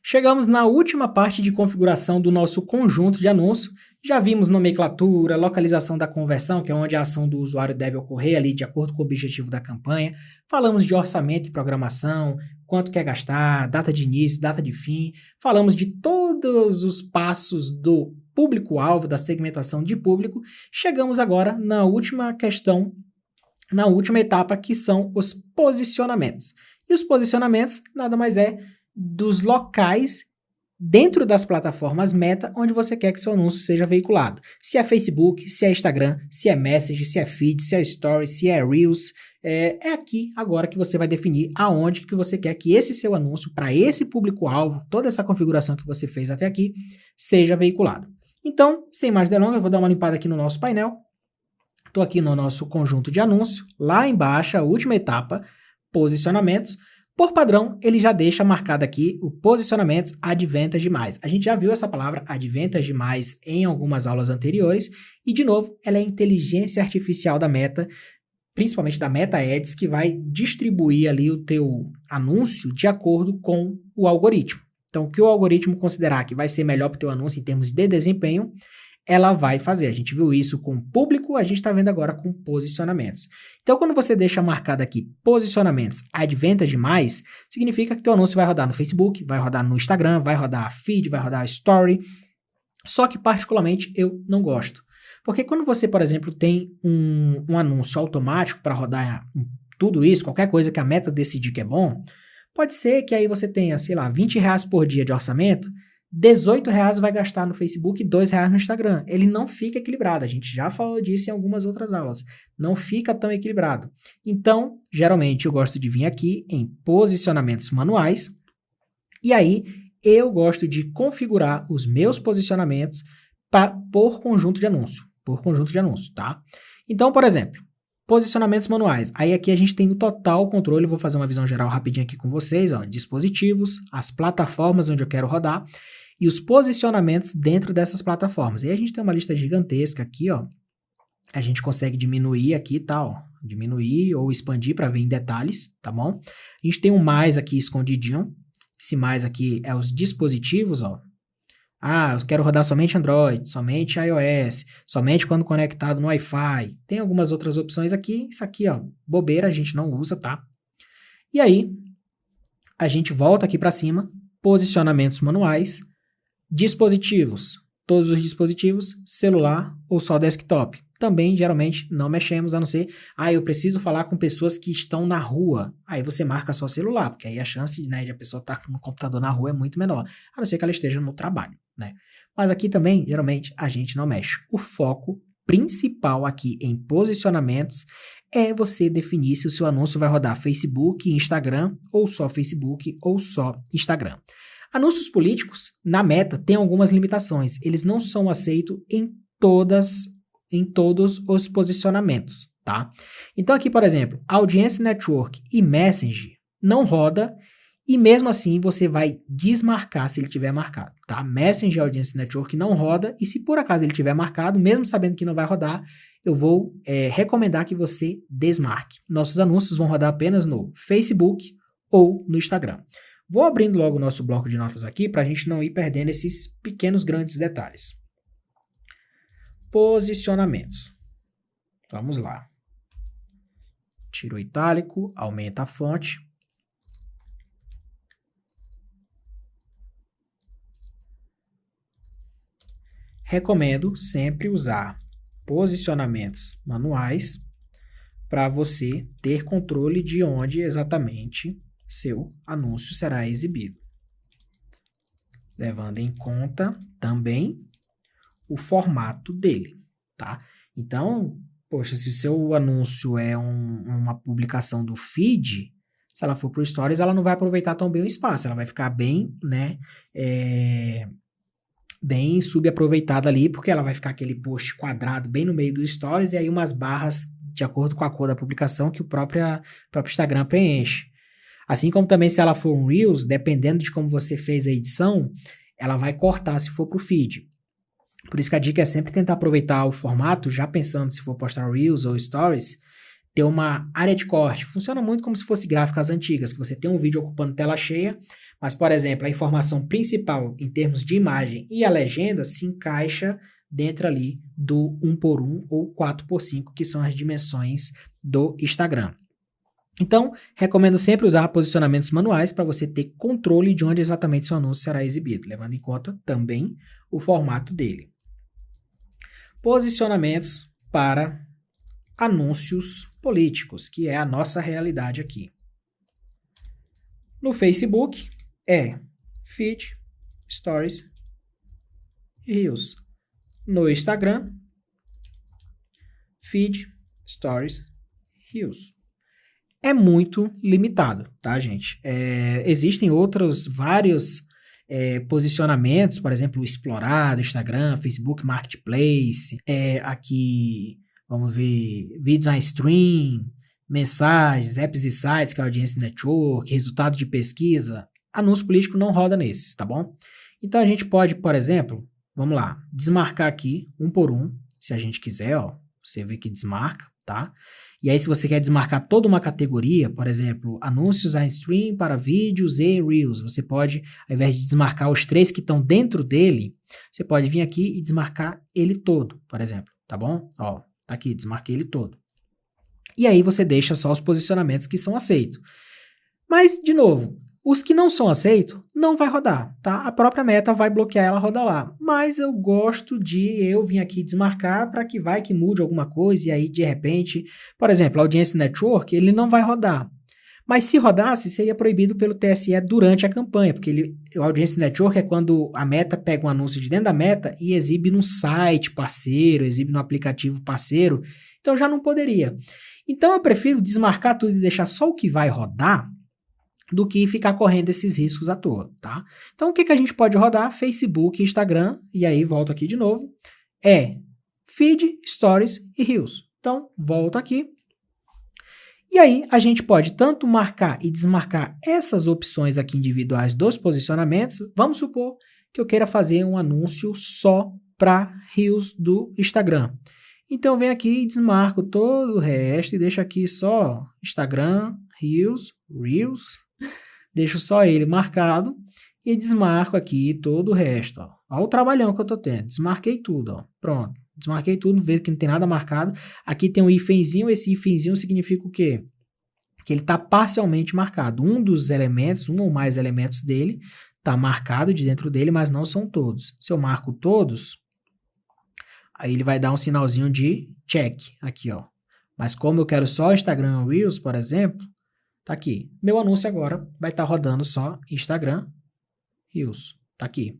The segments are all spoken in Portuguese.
Chegamos na última parte de configuração do nosso conjunto de anúncio. Já vimos nomenclatura, localização da conversão, que é onde a ação do usuário deve ocorrer ali de acordo com o objetivo da campanha. Falamos de orçamento e programação, quanto quer gastar, data de início, data de fim. Falamos de todos os passos do público-alvo, da segmentação de público. Chegamos agora na última questão, na última etapa, que são os posicionamentos. E os posicionamentos nada mais é dos locais dentro das plataformas Meta onde você quer que seu anúncio seja veiculado. Se é Facebook, se é Instagram, se é Message, se é Feed, se é Story, se é Reels, é aqui agora que você vai definir aonde que você quer que esse seu anúncio, para esse público-alvo, toda essa configuração que você fez até aqui, seja veiculado. Então, sem mais delongas, eu vou dar uma limpada aqui no nosso painel. Estou aqui no nosso conjunto de anúncio, lá embaixo, a última etapa, posicionamentos. Por padrão, ele já deixa marcado aqui o posicionamentos Advantage+. A gente já viu essa palavra Advantage+ em algumas aulas anteriores e, de novo, ela é a inteligência artificial da Meta, principalmente da Meta Ads, que vai distribuir ali o teu anúncio de acordo com o algoritmo. Então, o que o algoritmo considerar que vai ser melhor para o teu anúncio em termos de desempenho, ela vai fazer. A gente viu isso com público, a gente está vendo agora com posicionamentos. Então, quando você deixa marcado aqui posicionamentos Advantage+, significa que teu anúncio vai rodar no Facebook, vai rodar no Instagram, vai rodar Feed, vai rodar Story. Só que, particularmente, eu não gosto. Porque quando você, por exemplo, tem um anúncio automático para rodar tudo isso, qualquer coisa que a Meta decidir que é bom, pode ser que aí você tenha, sei lá, R$20 por dia de orçamento, R$18 vai gastar no Facebook e R$2 no Instagram. Ele não fica equilibrado. A gente já falou disso em algumas outras aulas. Não fica tão equilibrado. Então, geralmente, eu gosto de vir aqui em posicionamentos manuais. E aí, eu gosto de configurar os meus posicionamentos por conjunto de anúncio. Por conjunto de anúncio, tá? Então, por exemplo, posicionamentos manuais. Aí aqui a gente tem o total controle. Vou fazer uma visão geral rapidinho aqui com vocês. Ó, dispositivos, as plataformas onde eu quero rodar e os posicionamentos dentro dessas plataformas. E aí a gente tem uma lista gigantesca aqui, ó. A gente consegue diminuir aqui, tá, ó. Diminuir ou expandir para ver em detalhes, tá bom? A gente tem um mais aqui escondidinho. Esse mais aqui é os dispositivos, ó. Ah, eu quero rodar somente Android, somente iOS, somente quando conectado no Wi-Fi. Tem algumas outras opções aqui. Isso aqui, ó, bobeira, a gente não usa, tá? E aí, a gente volta aqui para cima, posicionamentos manuais, dispositivos, todos os dispositivos, celular ou só desktop. Também, geralmente, não mexemos, a não ser, eu preciso falar com pessoas que estão na rua. Aí você marca só celular, porque aí a chance, né, de a pessoa estar no computador na rua é muito menor, a não ser que ela esteja no trabalho, né? Mas aqui também, geralmente, a gente não mexe. O foco principal aqui em posicionamentos é você definir se o seu anúncio vai rodar Facebook, Instagram, ou só Facebook, ou só Instagram. Anúncios políticos, na Meta, tem algumas limitações. Eles não são aceitos em todos os posicionamentos, tá? Então aqui, por exemplo, Audience Network e Messenger não roda e mesmo assim você vai desmarcar se ele tiver marcado, tá? Messenger e Audience Network não roda e se por acaso ele tiver marcado, mesmo sabendo que não vai rodar, eu vou recomendar que você desmarque. Nossos anúncios vão rodar apenas no Facebook ou no Instagram. Vou abrindo logo o nosso bloco de notas aqui para a gente não ir perdendo esses pequenos grandes detalhes. Posicionamentos. Vamos lá. Tira o itálico, aumenta a fonte. Recomendo sempre usar posicionamentos manuais para você ter controle de onde exatamente seu anúncio será exibido. Levando em conta também o formato dele, tá? Então, poxa, se seu anúncio é uma publicação do feed, se ela for para o Stories, ela não vai aproveitar tão bem o espaço, ela vai ficar bem, né, bem subaproveitada ali, porque ela vai ficar aquele post quadrado bem no meio do Stories e aí umas barras de acordo com a cor da publicação que o próprio Instagram preenche. Assim como também se ela for um Reels, dependendo de como você fez a edição, ela vai cortar se for para o feed. Por isso que a dica é sempre tentar aproveitar o formato, já pensando se for postar Reels ou Stories, ter uma área de corte. Funciona muito como se fosse gráficas antigas, que você tem um vídeo ocupando tela cheia, Mas, por exemplo, a informação principal em termos de imagem e a legenda se encaixa dentro ali do 1:1 ou 4:5, que são as dimensões do Instagram. Então, recomendo sempre usar posicionamentos manuais para você ter controle de onde exatamente seu anúncio será exibido, levando em conta também o formato dele. Posicionamentos para anúncios políticos, que é a nossa realidade aqui. No Facebook é Feed, Stories e Reels. No Instagram, Feed, Stories, Reels. É muito limitado, tá, gente? Existem outros vários posicionamentos, por exemplo, explorar do Instagram, Facebook Marketplace, aqui, vamos ver, vídeos on stream, mensagens, apps e sites, que é a Audience Network, resultado de pesquisa. Anúncio político não roda nesses, tá bom? Então a gente pode, por exemplo, vamos lá, desmarcar aqui, um por um, se a gente quiser, ó, você vê que desmarca, tá? E aí, se você quer desmarcar toda uma categoria, por exemplo, anúncios on stream para vídeos e Reels, você pode, ao invés de desmarcar os 3 que estão dentro dele, você pode vir aqui e desmarcar ele todo, por exemplo, tá bom? Ó, tá aqui, desmarquei ele todo. E aí você deixa só os posicionamentos que são aceitos. Mas, de novo, os que não são aceitos não vai rodar, tá? A própria Meta vai bloquear ela rodar lá. Mas eu gosto de eu vir aqui desmarcar para que vai que mude alguma coisa e aí de repente, por exemplo, a Audience Network, ele não vai rodar. Mas se rodasse, seria proibido pelo TSE durante a campanha, porque o Audience Network é quando a Meta pega um anúncio de dentro da Meta e exibe num site parceiro, exibe no aplicativo parceiro, então já não poderia. Então eu prefiro desmarcar tudo e deixar só o que vai rodar, do que ficar correndo esses riscos à toa, tá? Então, o que a gente pode rodar? Facebook, Instagram, e aí volto aqui de novo, Feed, Stories e Reels. Então, volto aqui. E aí, a gente pode tanto marcar e desmarcar essas opções aqui individuais dos posicionamentos. Vamos supor que eu queira fazer um anúncio só para Reels do Instagram. Então, venho aqui e desmarco todo o resto e deixo aqui só Instagram, Reels, deixo só ele marcado e desmarco aqui todo o resto, ó. Olha o trabalhão que eu tô tendo. Desmarquei tudo, ó. Pronto. Desmarquei tudo, vejo que não tem nada marcado. Aqui tem um hífenzinho, esse hífenzinho significa o quê? Que ele tá parcialmente marcado. Um dos elementos, um ou mais elementos dele, tá marcado de dentro dele, mas não são todos. Se eu marco todos, aí ele vai dar um sinalzinho de check aqui, ó. Mas como eu quero só Instagram Reels, por exemplo, tá aqui. Meu anúncio agora vai estar rodando só Instagram, Reels. Tá aqui.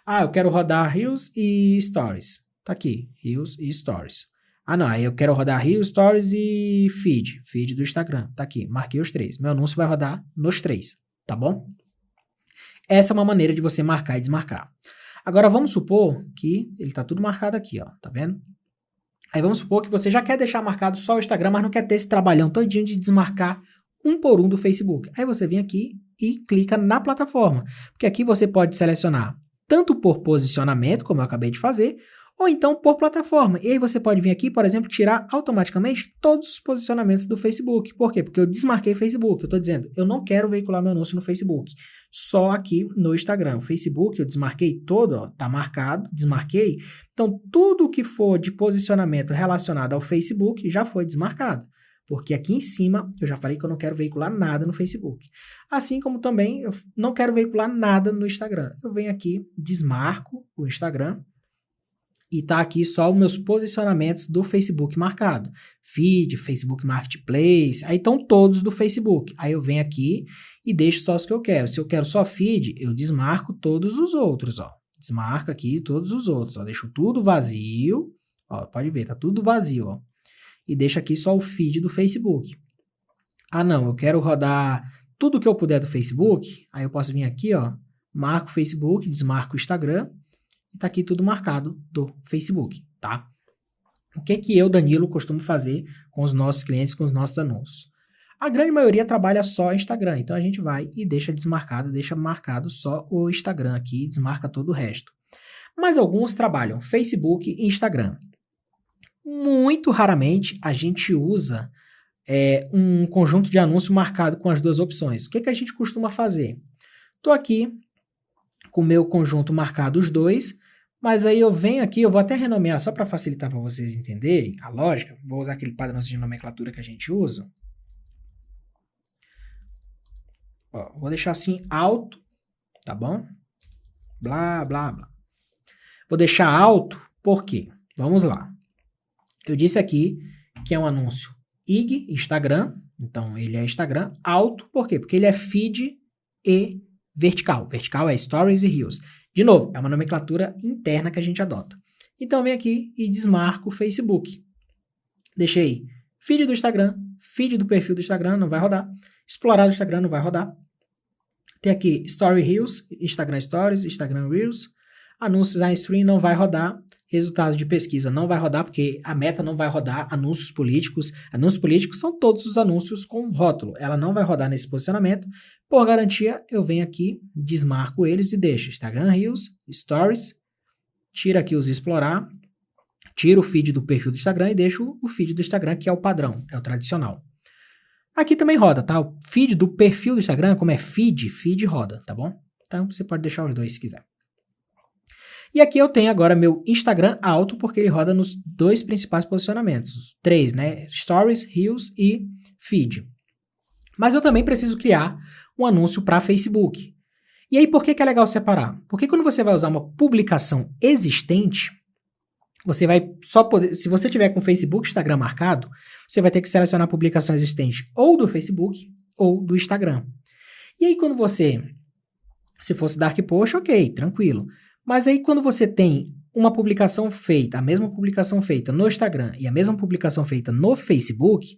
Ah, eu quero rodar Reels e Stories. Tá aqui. Reels e Stories. Ah, não. Aí eu quero rodar Reels, Stories e Feed. Feed do Instagram. Tá aqui. Marquei os 3. Meu anúncio vai rodar nos 3. Tá bom? Essa é uma maneira de você marcar e desmarcar. Agora, vamos supor que ele tá tudo marcado aqui, ó. Tá vendo? Aí vamos supor que você já quer deixar marcado só o Instagram, mas não quer ter esse trabalhão todinho de desmarcar um por um do Facebook. Aí você vem aqui e clica na plataforma, porque aqui você pode selecionar tanto por posicionamento, como eu acabei de fazer, ou então por plataforma. E aí você pode vir aqui, por exemplo, tirar automaticamente todos os posicionamentos do Facebook. Por quê? Porque eu desmarquei Facebook. Eu estou dizendo, eu não quero veicular meu anúncio no Facebook, só aqui no Instagram. O Facebook eu desmarquei todo, ó, tá marcado, desmarquei. Então, tudo que for de posicionamento relacionado ao Facebook já foi desmarcado. Porque aqui em cima eu já falei que eu não quero veicular nada no Facebook. Assim como também eu não quero veicular nada no Instagram. Eu venho aqui, desmarco o Instagram e tá aqui só os meus posicionamentos do Facebook marcado. Feed, Facebook Marketplace, aí estão todos do Facebook. Aí eu venho aqui e deixo só os que eu quero. Se eu quero só feed, eu desmarco todos os outros, ó. Desmarco aqui todos os outros, ó. Deixo tudo vazio, ó, pode ver, tá tudo vazio, ó. E deixo aqui só o feed do Facebook. Ah, não, eu quero rodar tudo que eu puder do Facebook, aí eu posso vir aqui, ó, marco o Facebook, desmarco o Instagram, e tá aqui tudo marcado do Facebook, tá? O que que eu, Danilo, costumo fazer com os nossos clientes, com os nossos anúncios? A grande maioria trabalha só Instagram, então a gente vai e deixa desmarcado, deixa marcado só o Instagram aqui, desmarca todo o resto. Mas alguns trabalham Facebook e Instagram. Muito raramente a gente usa um conjunto de anúncio marcado com as duas opções. O que que a gente costuma fazer? Estou aqui com o meu conjunto marcado os dois, mas aí eu venho aqui, eu vou até renomear só para facilitar para vocês entenderem a lógica. Vou usar aquele padrãozinho de nomenclatura que a gente usa. Ó, vou deixar assim alto, tá bom? Blá, blá, blá. Vou deixar alto, por quê? Vamos lá. Eu disse aqui que é um anúncio IG, Instagram, então ele é Instagram, alto, por quê? Porque ele é feed e vertical. Vertical é Stories e Reels. De novo, é uma nomenclatura interna que a gente adota. Então, vem aqui e desmarco o Facebook. Deixei feed do Instagram, feed do perfil do Instagram, não vai rodar. Explorar do Instagram, não vai rodar. Tem aqui Story Reels, Instagram Stories, Instagram Reels. Anúncios on stream não vai rodar. Resultado de pesquisa não vai rodar, porque a Meta não vai rodar anúncios políticos. Anúncios políticos são todos os anúncios com rótulo. Ela não vai rodar nesse posicionamento. Por garantia, eu venho aqui, desmarco eles e deixo Instagram Reels, Stories, tiro aqui os explorar, tiro o feed do perfil do Instagram e deixo o feed do Instagram, que é o padrão, é o tradicional. Aqui também roda, tá? O feed do perfil do Instagram, como é feed roda, tá bom? Então, você pode deixar os dois se quiser. E aqui eu tenho agora meu Instagram alto, porque ele roda nos dois principais posicionamentos. 3, né? Stories, Reels e Feed. Mas eu também preciso criar um anúncio para Facebook. E aí, por que é legal separar? Porque quando você vai usar uma publicação existente, você vai só poder... Se você tiver com Facebook e Instagram marcado, você vai ter que selecionar a publicação existente ou do Facebook ou do Instagram. E aí, quando você... Se fosse Dark Post, ok, tranquilo. Mas aí quando você tem uma publicação feita, a mesma publicação feita no Instagram e a mesma publicação feita no Facebook,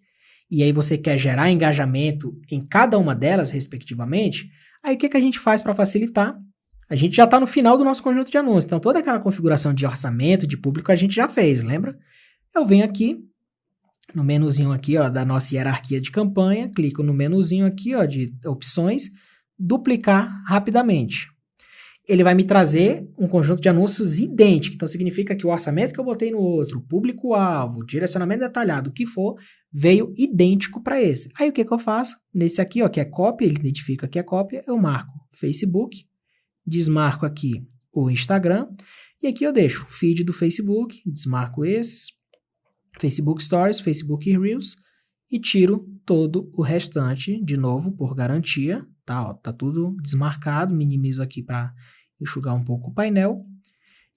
e aí você quer gerar engajamento em cada uma delas, respectivamente, aí o que a gente faz para facilitar? A gente já está no final do nosso conjunto de anúncios, então toda aquela configuração de orçamento, de público, a gente já fez, lembra? Eu venho aqui, no menuzinho aqui, ó, da nossa hierarquia de campanha, clico no menuzinho aqui, ó, de opções, duplicar rapidamente. Ele vai me trazer um conjunto de anúncios idêntico. Então, significa que o orçamento que eu botei no outro, público-alvo, direcionamento detalhado, o que for, veio idêntico para esse. Aí, o que eu faço? Nesse aqui, ó, que é cópia, ele identifica que é cópia, eu marco Facebook, desmarco aqui o Instagram, e aqui eu deixo o feed do Facebook, desmarco esse, Facebook Stories, Facebook Reels, e tiro todo o restante, de novo, por garantia, tá? Ó, tá tudo desmarcado, minimizo aqui para enxugar um pouco o painel.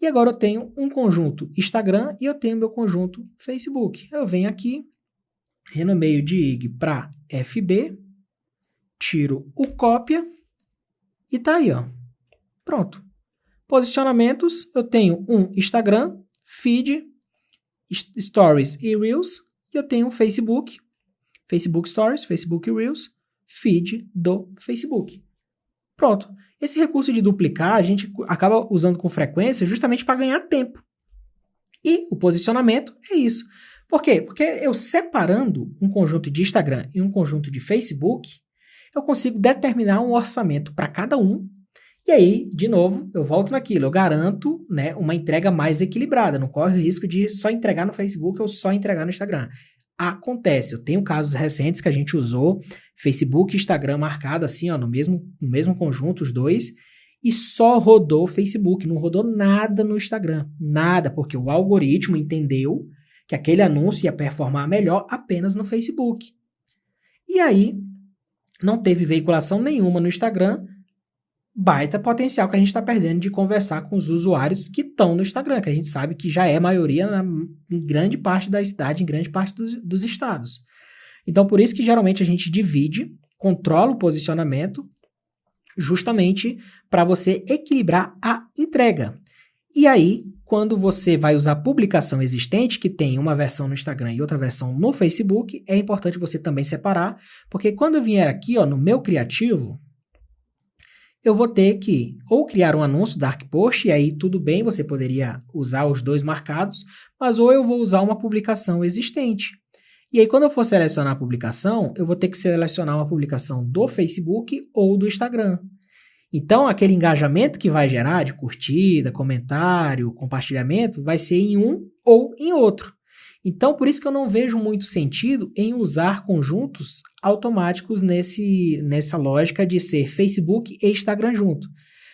E agora eu tenho um conjunto Instagram e eu tenho meu conjunto Facebook. Eu venho aqui, renomeio de IG para FB, tiro o cópia e tá aí, ó. Pronto. Posicionamentos, eu tenho um Instagram, feed, Stories e Reels, e eu tenho um Facebook, Facebook Stories, Facebook Reels, feed do Facebook. Pronto. Esse recurso de duplicar a gente acaba usando com frequência justamente para ganhar tempo. E o posicionamento é isso. Por quê? Porque eu separando um conjunto de Instagram e um conjunto de Facebook, eu consigo determinar um orçamento para cada um. E aí, de novo, eu volto naquilo. Eu garanto, né, uma entrega mais equilibrada. Não corre o risco de só entregar no Facebook ou só entregar no Instagram. Acontece. Eu tenho casos recentes que a gente usou Facebook e Instagram marcado assim, ó, no mesmo conjunto, os dois, e só rodou Facebook, não rodou nada no Instagram. Nada, porque o algoritmo entendeu que aquele anúncio ia performar melhor apenas no Facebook. E aí, não teve veiculação nenhuma no Instagram, baita potencial que a gente está perdendo de conversar com os usuários que estão no Instagram, que a gente sabe que já é maioria em grande parte da cidade, em grande parte dos estados. Então, por isso que geralmente a gente divide, controla o posicionamento, justamente para você equilibrar a entrega. E aí, quando você vai usar publicação existente, que tem uma versão no Instagram e outra versão no Facebook, é importante você também separar, porque quando eu vier aqui, ó, no meu criativo, eu vou ter que ou criar um anúncio Dark Post, e aí tudo bem, você poderia usar os dois marcados, mas ou eu vou usar uma publicação existente. E aí quando eu for selecionar a publicação, eu vou ter que selecionar uma publicação do Facebook ou do Instagram. Então, aquele engajamento que vai gerar de curtida, comentário, compartilhamento, vai ser em um ou em outro. Então, por isso que eu não vejo muito sentido em usar conjuntos automáticos nessa lógica de ser Facebook e Instagram junto.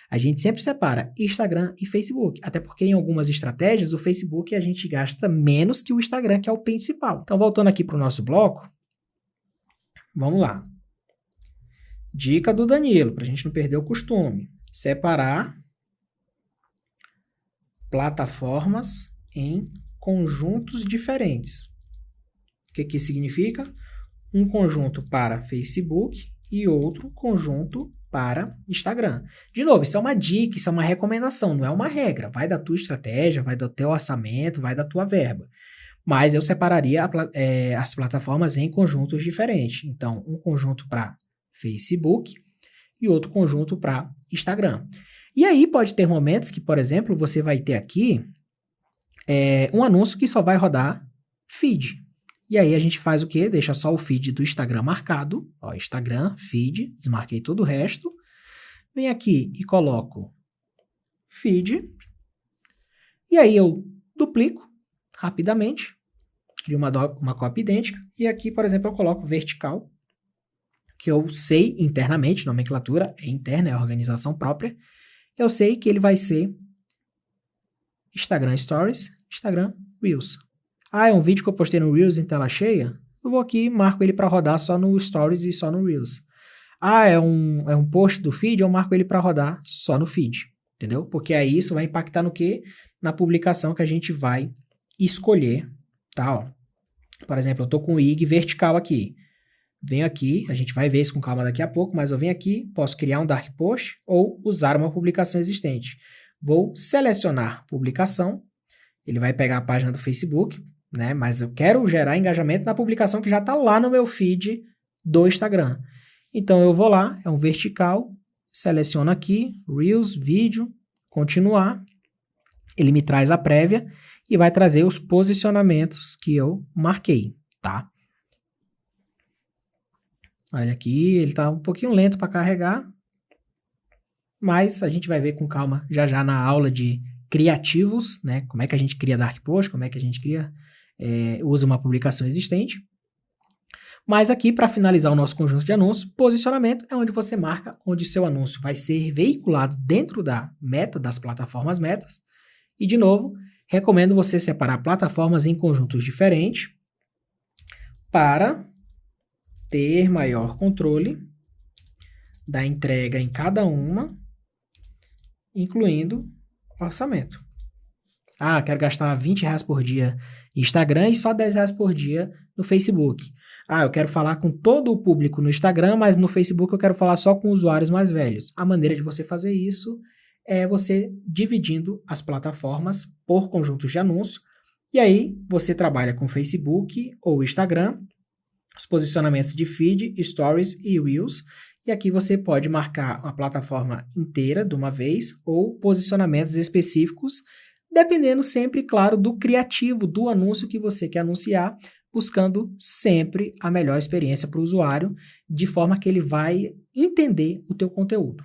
A gente sempre separa Instagram e Facebook, até porque em algumas estratégias o Facebook a gente gasta menos que o Instagram, que é o principal. Então, voltando aqui para o nosso bloco, vamos lá. Dica do Danilo, para a gente não perder o costume. Separar plataformas em conjuntos diferentes. O que significa? Um conjunto para Facebook e outro conjunto para Instagram. De novo, isso é uma dica, isso é uma recomendação, não é uma regra. Vai da tua estratégia, vai do teu orçamento, vai da tua verba. Mas eu separaria as plataformas em conjuntos diferentes. Então, um conjunto para Facebook e outro conjunto para Instagram. E aí pode ter momentos que, por exemplo, você vai ter aqui um anúncio que só vai rodar feed. E aí a gente faz o quê? Deixa só o feed do Instagram marcado. Ó, Instagram, feed, desmarquei todo o resto. Venho aqui e coloco feed. E aí eu duplico rapidamente. Crio uma cópia idêntica. E aqui, por exemplo, eu coloco vertical, que eu sei internamente, nomenclatura é interna, é organização própria. Eu sei que ele vai ser Instagram Stories, Instagram Reels. Ah, é um vídeo que eu postei no Reels em tela cheia? Eu vou aqui e marco ele para rodar só no Stories e só no Reels. Ah, é um post do feed? Eu marco ele para rodar só no feed. Entendeu? Porque aí isso vai impactar no quê? Na publicação que a gente vai escolher. Tá? Ó. Por exemplo, eu estou com o IG vertical aqui. Venho aqui, a gente vai ver isso com calma daqui a pouco, mas eu venho aqui, posso criar um dark post ou usar uma publicação existente. Vou selecionar publicação, ele vai pegar a página do Facebook, né? Mas eu quero gerar engajamento na publicação que já está lá no meu feed do Instagram. Então eu vou lá, é um vertical, seleciono aqui, Reels, vídeo, continuar, ele me traz a prévia e vai trazer os posicionamentos que eu marquei, tá? Olha aqui, ele está um pouquinho lento para carregar, mas a gente vai ver com calma já já na aula de criativos, né? Como é que a gente cria dark post, como é que a gente usa uma publicação existente. Mas aqui, para finalizar o nosso conjunto de anúncios, posicionamento é onde você marca onde seu anúncio vai ser veiculado dentro da meta, das plataformas metas. E, de novo, recomendo você separar plataformas em conjuntos diferentes para ter maior controle da entrega em cada uma, incluindo orçamento. Ah, quero gastar R$20 por dia em Instagram e só R$10 por dia no Facebook. Ah, eu quero falar com todo o público no Instagram, mas no Facebook eu quero falar só com usuários mais velhos. A maneira de você fazer isso é você dividindo as plataformas por conjuntos de anúncio. E aí você trabalha com Facebook ou Instagram, os posicionamentos de feed, stories e reels. E aqui você pode marcar uma plataforma inteira de uma vez ou posicionamentos específicos, dependendo sempre, claro, do criativo, do anúncio que você quer anunciar, buscando sempre a melhor experiência para o usuário, de forma que ele vai entender o teu conteúdo.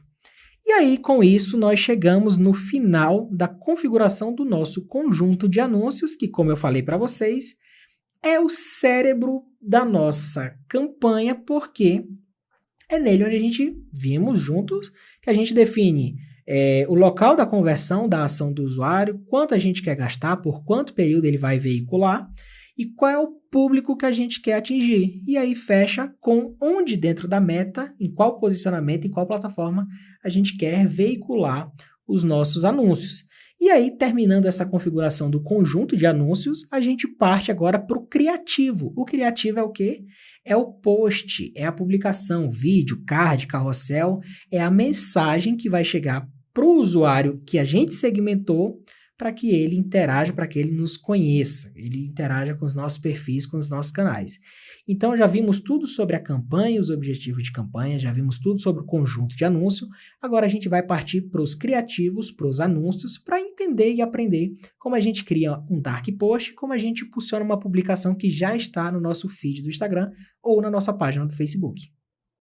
E aí, com isso, nós chegamos no final da configuração do nosso conjunto de anúncios, que, como eu falei para vocês, é o cérebro da nossa campanha, porque é nele onde a gente vimos juntos que a gente define o local da conversão da ação do usuário, quanto a gente quer gastar, por quanto período ele vai veicular e qual é o público que a gente quer atingir. E aí fecha com onde dentro da meta, em qual posicionamento, em qual plataforma a gente quer veicular os nossos anúncios. E aí, terminando essa configuração do conjunto de anúncios, a gente parte agora para o criativo. O criativo é o quê? É o post, é a publicação, vídeo, card, carrossel, é a mensagem que vai chegar para o usuário que a gente segmentou para que ele interaja, para que ele nos conheça, ele interaja com os nossos perfis, com os nossos canais. Então, já vimos tudo sobre a campanha, os objetivos de campanha, já vimos tudo sobre o conjunto de anúncio. Agora a gente vai partir para os criativos, para os anúncios, para entender e aprender como a gente cria um dark post, como a gente impulsiona uma publicação que já está no nosso feed do Instagram ou na nossa página do Facebook.